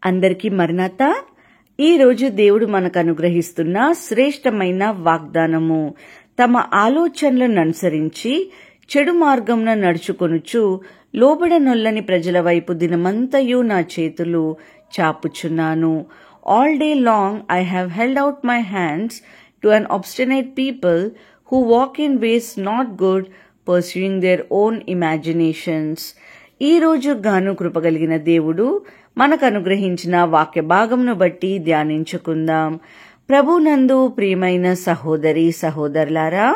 అందరికీ మరణాత. ఈరోజు దేవుడు మనకు అనుగ్రహిస్తున్న శ్రేష్టమైన వాగ్దానము. తమ ఆలోచనలను అనుసరించి చెడు మార్గంన నడుచుకొనుచు లోబడనొల్లని ప్రజల వైపు దినమంతయు నా చేతులు చాపుచున్నాను. All day long I have held out my hands to an obstinate people who walk in ways not good, pursuing their own imaginations. ఈ రోజు గాను కృపగలిగిన దేవుడు మనకు అనుగ్రహించిన వాక్య భాగమును బట్టి ధ్యానించుకుందాం. ప్రభునందు ప్రియమైన సహోదరి సహోదరులారా,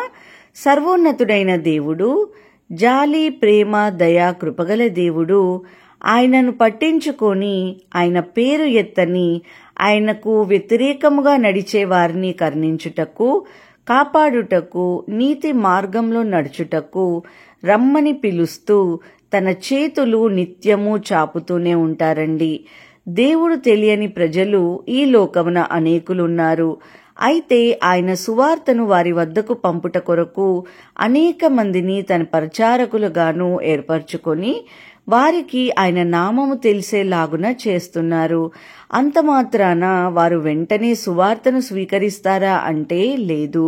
సర్వోన్నతుడైన దేవుడు, జాలి ప్రేమ దయా కృపగల దేవుడు, ఆయనను పట్టించుకొని ఆయన పేరు ఎత్తని, ఆయనకు వ్యతిరేకముగా నడిచే వారిని కరుణించుటకు, కాపాడుటకు, నీతి మార్గంలో నడుచుటకు రమ్మని పిలుస్తూ తన చేతులు నిత్యము చాపుతూనే ఉంటారండి. దేవుడు తెలియని ప్రజలు ఈ లోకమున అనేకులున్నారు. అయితే ఆయన సువార్తను వారి వద్దకు పంపుట కొరకు అనేక మందిని తన పరిచారకులుగాను ఏర్పరచుకొని వారికి ఆయన నామము తెలిసేలాగున చేస్తున్నారు. అంత మాత్రాన వారు వెంటనే సువార్తను స్వీకరిస్తారా అంటే లేదు.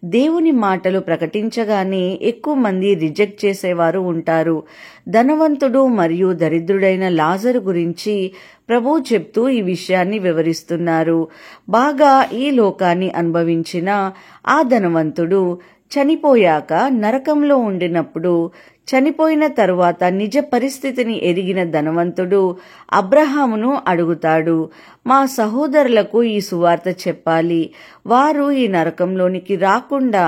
దేవుని మాటలు ప్రకటించగానే ఎక్కువ మంది రిజెక్ట్ చేసేవారు ఉంటారు. ధనవంతుడు మరియు దరిద్రుడైన లాజరు గురించి ప్రభు చెప్తూ ఈ విషయాన్ని వివరిస్తున్నారు. బాగా ఈ లోకాన్ని అనుభవించిన ఆ ధనవంతుడు చనిపోయాక నరకంలో ఉండినప్పుడు, చనిపోయిన తరువాత నిజ పరిస్థితిని ఎరిగిన ధనవంతుడు అబ్రహామును అడుగుతాడు, మా సహోదరులకు ఈ సువార్త చెప్పాలి, వారు ఈ నరకంలోనికి రాకుండా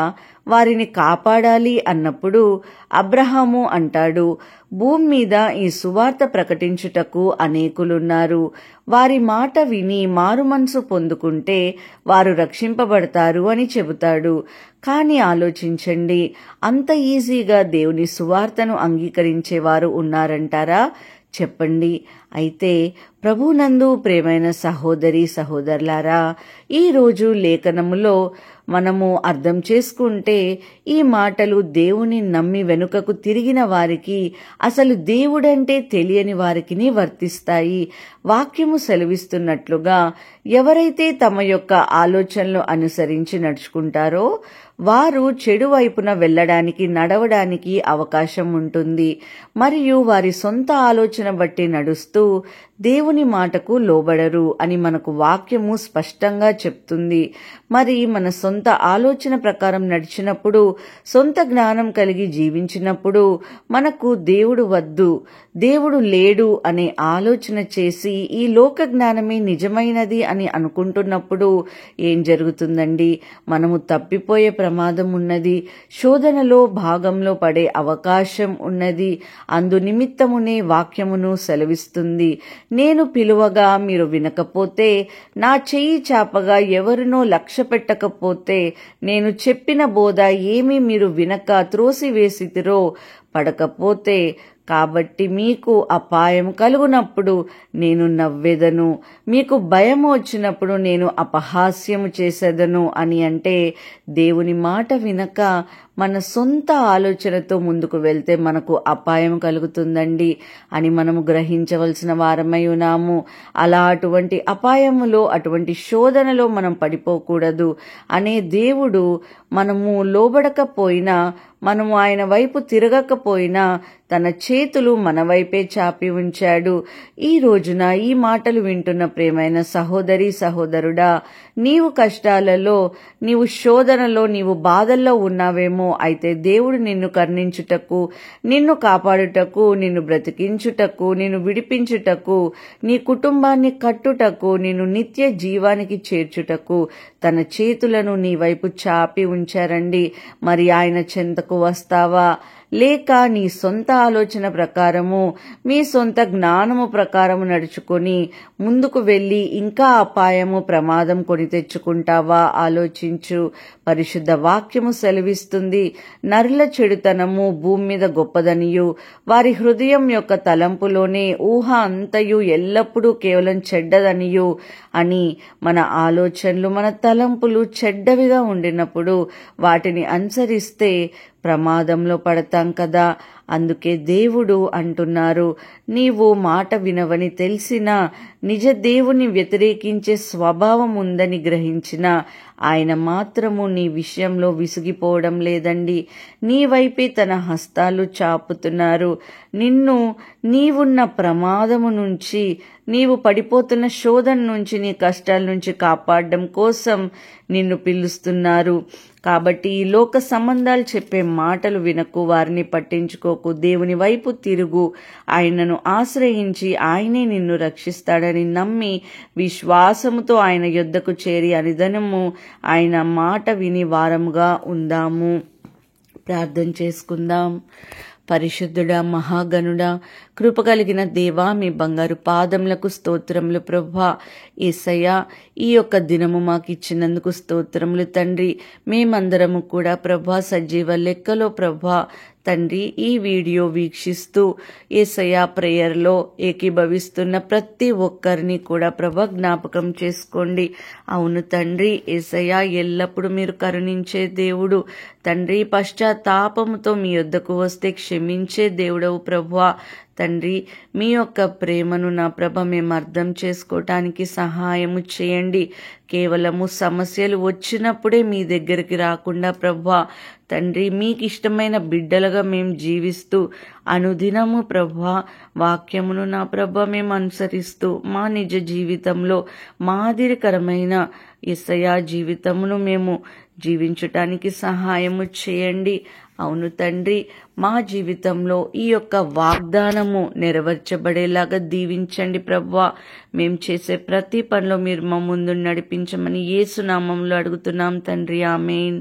వారిని కాపాడాలి అన్నప్పుడు అబ్రహాము అంటాడు, భూమి మీద ఈ సువార్త ప్రకటించుటకు అనేకులున్నారు. వారి మాట విని మారుమనసు పొందుకుంటే వారు రక్షింపబడతారు అని చెబుతాడు. కానీ ఆలోచించండి, అంత ఈజీగా దేవుని సువార్తను అంగీకరించేవారు ఉన్నారంటారా? చెప్పండి. అయితే ప్రభునందు ప్రేమైన సహోదరి సహోదరులారా, ఈరోజు లేఖనములో మనము అర్థం చేసుకుంటే ఈ మాటలు దేవుని నమ్మి వెనుకకు తిరిగిన వారికి, అసలు దేవుడంటే తెలియని వారికి వర్తిస్తాయి. వాక్యము సెలవిస్తున్నట్లుగా ఎవరైతే తమ యొక్క ఆలోచనలు అనుసరించి నడుచుకుంటారో వారు చెడు వైపున వెళ్లడానికి, నడవడానికి అవకాశం ఉంటుంది. మరియు వారి సొంత ఆలోచన బట్టి నడుస్తూ దేవుని మాటకు లోబడరు అని మనకు వాక్యము స్పష్టంగా చెప్తుంది. మరి మన సొంత ఆలోచన ప్రకారం నడిచినప్పుడు, సొంత జ్ఞానం కలిగి జీవించినప్పుడు మనకు దేవుడు వద్దు, దేవుడు లేడు అనే ఆలోచన చేసి ఈ లోక జ్ఞానమే నిజమైనది అని అనుకుంటున్నప్పుడు ఏం జరుగుతుందండి? మనము తప్పిపోయే ప్రమాదం ఉన్నది. శోధనలో భాగంలో పడే అవకాశం ఉన్నది. అందు నిమిత్తమునే వాక్యమును సెలవిస్తుంది, నేను పిలువగా మీరు వినకపోతే, నా చెయ్యి చాపగా ఎవరినో లక్ష్య పెట్టకపోతే, నేను చెప్పిన బోధ ఏమీ మీరు వినక త్రోసివేసితిరో, పడకపోతే, కాబట్టి మీకు అపాయం కలుగునప్పుడు నేను నవ్వెదను, మీకు భయం వచ్చినప్పుడు నేను అపహాస్యము చేసేదను అని అంటే, దేవుని మాట వినక మన సొంత ఆలోచనతో ముందుకు వెళ్తే మనకు అపాయం కలుగుతుందండి అని మనము గ్రహించవలసిన వారమై ఉన్నాము. అలా అటువంటి అపాయములో, అటువంటి శోధనలో మనం పడిపోకూడదు అనే దేవుడు మనము లోబడకపోయినా, మనము ఆయన వైపు తిరగకపోయినా తన చేతులు మన వైపే చాపి ఉంచాడు. ఈ రోజున ఈ మాటలు వింటున్న ప్రియమైన సహోదరి సహోదరుడా, నీవు కష్టాలలో, నీవు శోధనలో, నీవు బాధల్లో ఉన్నావేమో. అయితే దేవుడు నిన్ను కరుణించుటకు, నిన్ను కాపాడుటకు, నిన్ను బ్రతికించుటకు, నిన్ను విడిపించుటకు, నీ కుటుంబాన్ని కట్టుటకు, నిన్ను నిత్య జీవానికి చేర్చుటకు తన చేతులను నీ వైపు చాపి ఉంచారండి. మరి ఆయన చెంతకు వస్తావా? లేక నీ సొంత ఆలోచన ప్రకారము, మీ సొంత జ్ఞానము ప్రకారము నడుచుకొని ముందుకు వెళ్లి ఇంకా అపాయము, ప్రమాదం కొని తెచ్చుకుంటావా? ఆలోచించు. పరిశుద్ధ వాక్యము సెలవిస్తుంది, నరుల చెడుతనము భూమి మీద గొప్పదనియు, వారి హృదయం యొక్క తలంపులోనే ఊహ అంతయు ఎల్లప్పుడూ కేవలం చెడ్డదనియు అని. మన ఆలోచనలు, మన తలంపులు చెడ్డవిగా ఉండినప్పుడు వాటిని అనుసరిస్తే ప్రమాదంలో పడతాం కదా. అందుకే దేవుడు అంటున్నారు, నీవు మాట వినవని తెలిసినా, నిజ దేవుని వ్యతిరేకించే స్వభావం ఉందని గ్రహించిన ఆయన మాత్రము నీ విషయంలో విసిగిపోవడం లేదండి. నీ వైపే తన హస్తాలు చాపుతున్నారు. నిన్ను నీవున్న ప్రమాదము నుంచి, నీవు పడిపోతున్న శోధన నుంచి, నీ కష్టాల నుంచి కాపాడడం కోసం నిన్ను పిలుస్తున్నారు. కాబట్టి ఈ లోక సంబంధాలు చెప్పే మాటలు వినకు, వారిని పట్టించుకోకు. దేవుని వైపు తిరుగు. ఆయనను ఆశ్రయించి ఆయనే నిన్ను రక్షిస్తాడని నమ్మి విశ్వాసముతో ఆయన యొద్దకు చేరి అనుదినము ఆయన మాట విని వారముగా ఉందాము. ప్రార్థన చేసుకుందాం. పరిశుద్ధుడా, మహాగణుడా, కృపగలిగిన దేవా, మీ బంగారు పాదములకు స్తోత్రములు ప్రభువా. యేసయ్యా, ఈ యొక్క దినము మాకు ఇచ్చినందుకు స్తోత్రములు తండ్రి. మేమందరము కూడా ప్రభువా సజీవ లెక్కలో ప్రభువా తండ్రి ఈ వీడియో వీక్షిస్తూ యేసయ్యా ప్రేయర్లో ఏకీభవిస్తున్న ప్రతి ఒక్కరిని కూడా ప్రభువా జ్ఞాపకం చేసుకోండి. అవును తండ్రి, యేసయ్యా ఎల్లప్పుడూ మీరు కరుణించే దేవుడు తండ్రి. పశ్చాత్తాపముతో మీ యొద్దకు వస్తే క్షమించే దేవుడవు ప్రభువా తండ్రి. మీ యొక్క ప్రేమను నా ప్రభ మేము అర్థం చేసుకోవటానికి సహాయము చేయండి. కేవలము సమస్యలు వచ్చినప్పుడే మీ దగ్గరికి రాకుండా ప్రభువా తండ్రి, మీకు ఇష్టమైన బిడ్డలుగా మేము జీవిస్తూ అనుదినము ప్రభువా వాక్యమును నా ప్రభ మేము అనుసరిస్తూ మా నిజ జీవితంలో మాదిరికరమైన యేసయ్యా జీవితమును మేము జీవించటానికి సహాయము చేయండి. అవును తండ్రి, మా జీవితంలో ఈ యొక్క వాగ్దానము నెరవేర్చబడేలాగా దీవించండి ప్రభువా. మేము చేసే ప్రతి పనిలో మీరు మా ముందు నడిపించమని యేసు నామములో అడుగుతున్నాం తండ్రి. ఆమేన్.